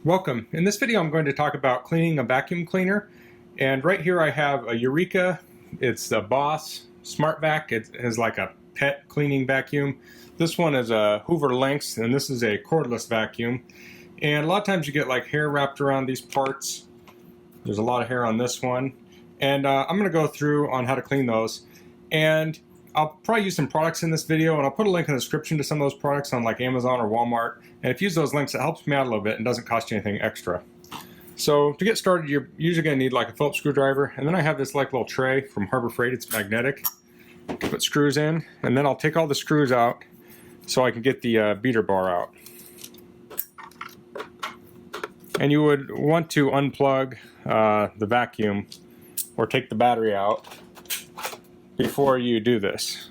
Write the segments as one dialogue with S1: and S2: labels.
S1: Welcome. In this video I'm going to talk about cleaning a vacuum cleaner, and right here I have a Eureka. It's the Boss Smart Vac. It has like a pet cleaning vacuum. This one is a Hoover Lynx and this is a cordless vacuum, and a lot of times you get like hair wrapped around these parts. There's a lot of hair on this one, and I'm going to go through on how to clean those, and I'll probably use some products in this video, and I'll put a link in the description to some of those products on like Amazon or Walmart. And if you use those links, it helps me out a little bit and doesn't cost you anything extra. So to get started, you're usually going to need like a Phillips screwdriver, and then I have this like little tray from Harbor Freight. It's magnetic. Put screws in, and then I'll take all the screws out so I can get the beater bar out. And you would want to unplug the vacuum or take the battery out before you do this.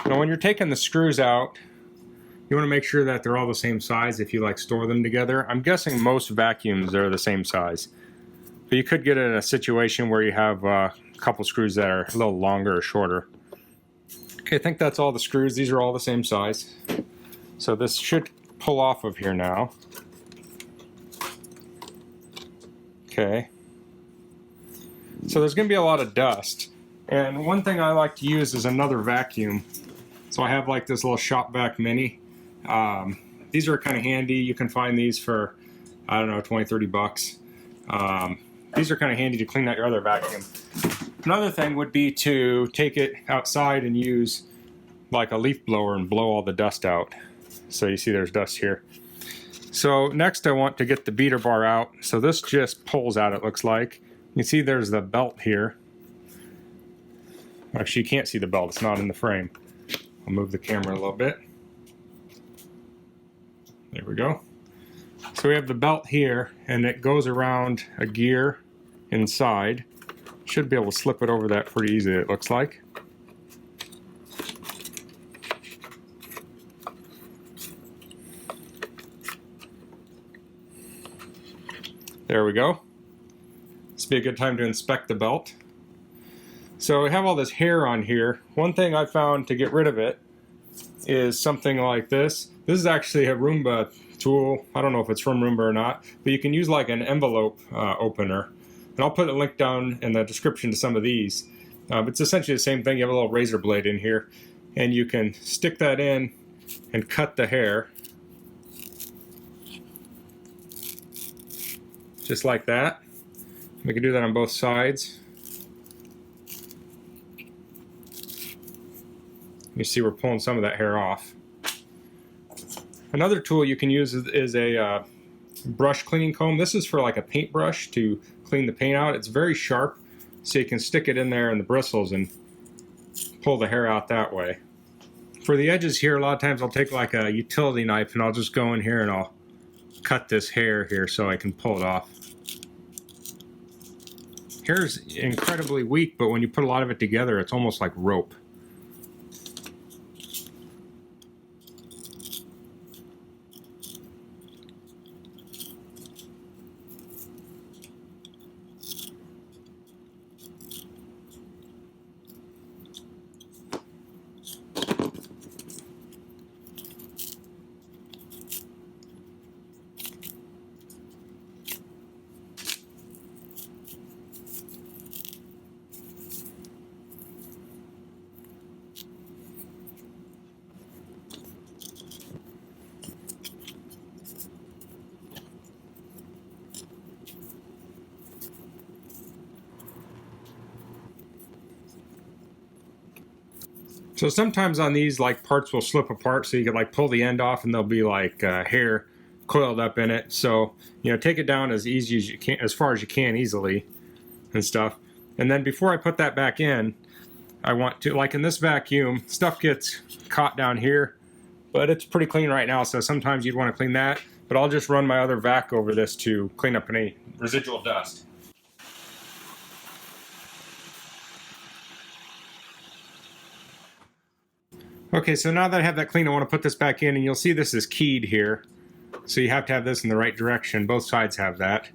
S1: Now when you're taking the screws out, you want to make sure that they're all the same size if you like store them together. I'm guessing most vacuums are the same size, but you could get in a situation where you have a couple screws that are a little longer or shorter. Okay, I think that's all the screws. These are all the same size. So this should pull off of here now. Okay. So there's going to be a lot of dust. And one thing I like to use is another vacuum. So I have like this little Shop Vac Mini. These are kind of handy. You can find these for, I don't know, 20, 30 bucks. These are kind of handy to clean out your other vacuum. Another thing would be to take it outside and use like a leaf blower and blow all the dust out. So you see there's dust here. So next I want to get the beater bar out. So this just pulls out, it looks like. You see there's the belt here. Actually, you can't see the belt, it's not in the frame. I'll move the camera a little bit. There we go. So we have the belt here, and it goes around a gear inside. Should be able to slip it over that pretty easily, it looks like. There we go. This would be a good time to inspect the belt. So we have all this hair on here. One thing I found to get rid of it is something like this. This is actually a Roomba tool. I don't know if it's from Roomba or not, but you can use like an envelope opener. And I'll put a link down in the description to some of these. It's essentially the same thing. You have a little razor blade in here, and you can stick that in and cut the hair. Just like that. We can do that on both sides. You see we're pulling some of that hair off. Another tool you can use is a brush cleaning comb. This is for like a paintbrush to clean the paint out. It's very sharp, so you can stick it in there in the bristles and pull the hair out that way. For the edges here, a lot of times I'll take like a utility knife and I'll just go in here and I'll cut this hair here so I can pull it off. Hair is incredibly weak, but when you put a lot of it together, it's almost like rope. So sometimes on these, like, parts will slip apart, so you can like pull the end off and there'll be like hair coiled up in it. So, you know, take it down as easy as you can, as far as you can easily and stuff. And then before I put that back in, I want to, like in this vacuum, stuff gets caught down here, but it's pretty clean right now, so sometimes you'd want to clean that. But I'll just run my other vac over this to clean up any residual dust. Okay, so now that I have that clean, I want to put this back in, and you'll see this is keyed here. So you have to have this in the right direction. Both sides have that.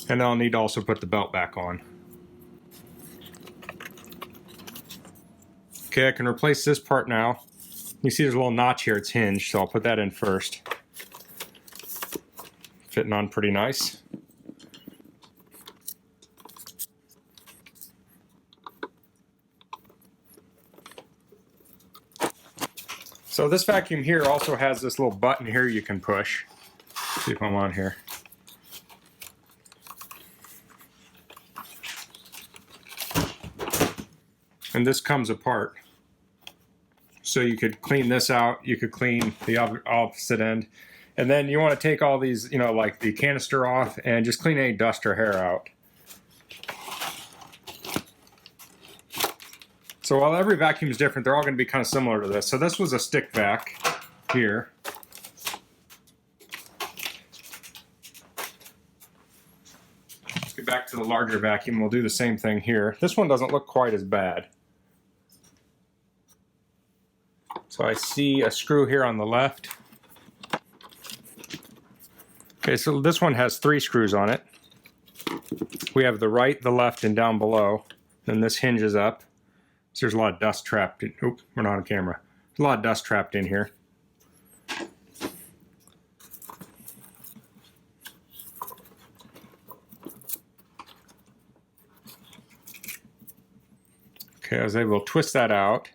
S1: And then I'll need to also put the belt back on. Okay, I can replace this part now. You see there's a little notch here, it's hinged, so I'll put that in first. Fitting on pretty nice. So this vacuum here also has this little button here you can push. Let's see if I'm on here. And this comes apart. So you could clean this out, you could clean the opposite end. And then you want to take all these, you know, like the canister off and just clean any dust or hair out. So while every vacuum is different, they're all going to be kind of similar to this. So this was a stick vac here. Let's get back to the larger vacuum. We'll do the same thing here. This one doesn't look quite as bad. So I see a screw here on the left. Okay, so this one has 3 screws on it. We have the right, the left, and down below. Then this hinges up. So there's a lot of dust trapped in. Oop, we're not on camera. There's a lot of dust trapped in here. Okay, I was able to twist that out.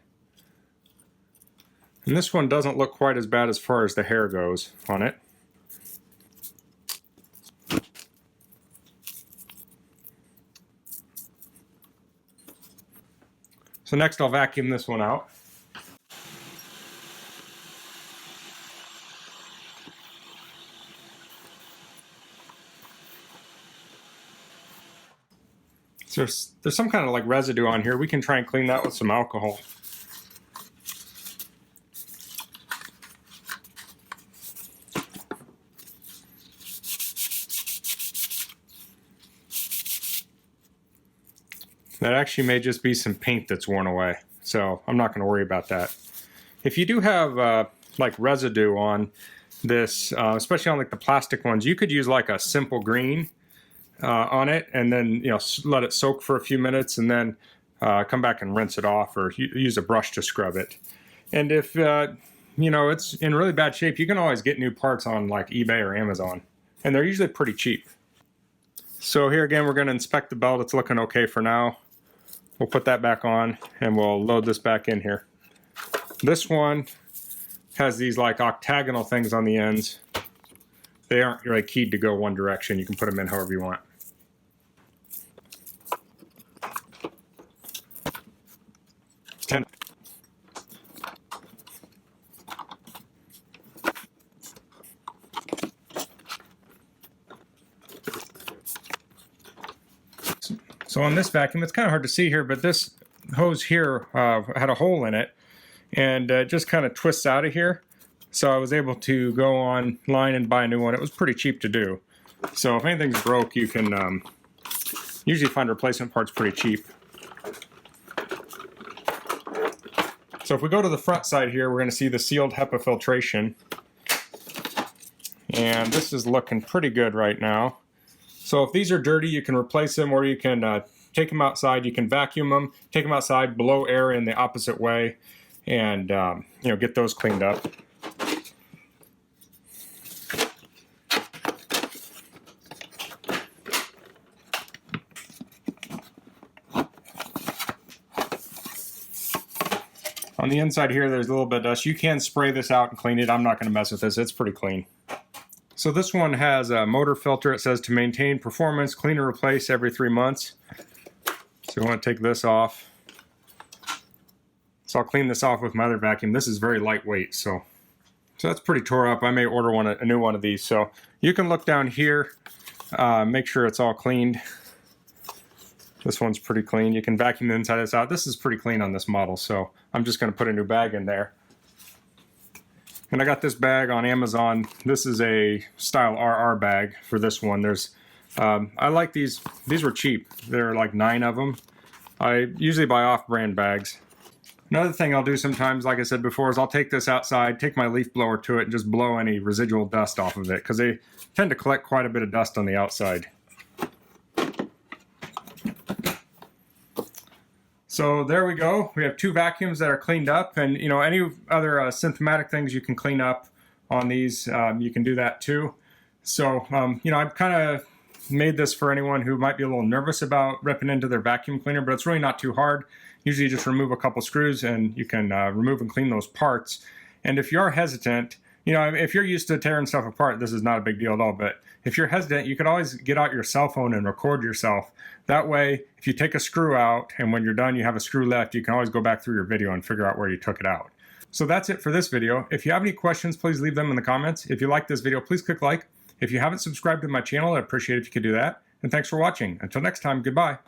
S1: And this one doesn't look quite as bad as far as the hair goes on it. So next I'll vacuum this one out. So there's some kind of like residue on here. We can try and clean that with some alcohol. That actually may just be some paint that's worn away, so I'm not going to worry about that. If you do have like residue on this, especially on like the plastic ones, you could use like a simple green on it, and then let it soak for a few minutes, and then come back and rinse it off, or use a brush to scrub it. And if it's in really bad shape, you can always get new parts on like eBay or Amazon, and they're usually pretty cheap. So here again, we're going to inspect the belt. It's looking okay for now. We'll put that back on and we'll load this back in here. This one has these like octagonal things on the ends. They aren't really keyed to go one direction. You can put them in however you want. So on this vacuum, it's kind of hard to see here, but this hose here had a hole in it, and it just kind of twists out of here. So I was able to go online and buy a new one. It was pretty cheap to do. So if anything's broke, you can usually find replacement parts pretty cheap. So if we go to the front side here, we're going to see the sealed HEPA filtration. And this is looking pretty good right now. So if these are dirty, you can replace them, or you can take them outside. You can vacuum them, take them outside, blow air in the opposite way, and get those cleaned up. On the inside here, there's a little bit of dust. You can spray this out and clean it. I'm not going to mess with this. It's pretty clean. So this one has a motor filter. It says to maintain performance, clean or replace every 3 months. So we want to take this off. So I'll clean this off with my other vacuum. This is very lightweight, so that's pretty tore up. I may order a new one of these. So you can look down here, make sure it's all cleaned. This one's pretty clean. You can vacuum the inside of this out. This is pretty clean on this model, so I'm just going to put a new bag in there. And I got this bag on Amazon. This is a style RR bag for this one. I like these. These were cheap. There are like 9 of them. I usually buy off-brand bags. Another thing I'll do sometimes, like I said before, is I'll take this outside, take my leaf blower to it, and just blow any residual dust off of it, because they tend to collect quite a bit of dust on the outside. So there we go. We have 2 vacuums that are cleaned up, and you know, any other symptomatic things you can clean up on these, you can do that too. So you know, I've kind of made this for anyone who might be a little nervous about ripping into their vacuum cleaner, but it's really not too hard. Usually you just remove a couple screws and you can remove and clean those parts. And if you are hesitant, you know, if you're used to tearing stuff apart, this is not a big deal at all. But if you're hesitant, you could always get out your cell phone and record yourself. That way, if you take a screw out and when you're done, you have a screw left, you can always go back through your video and figure out where you took it out. So that's it for this video. If you have any questions, please leave them in the comments. If you like this video, please click like. If you haven't subscribed to my channel, I'd appreciate it if you could do that. And thanks for watching. Until next time, goodbye.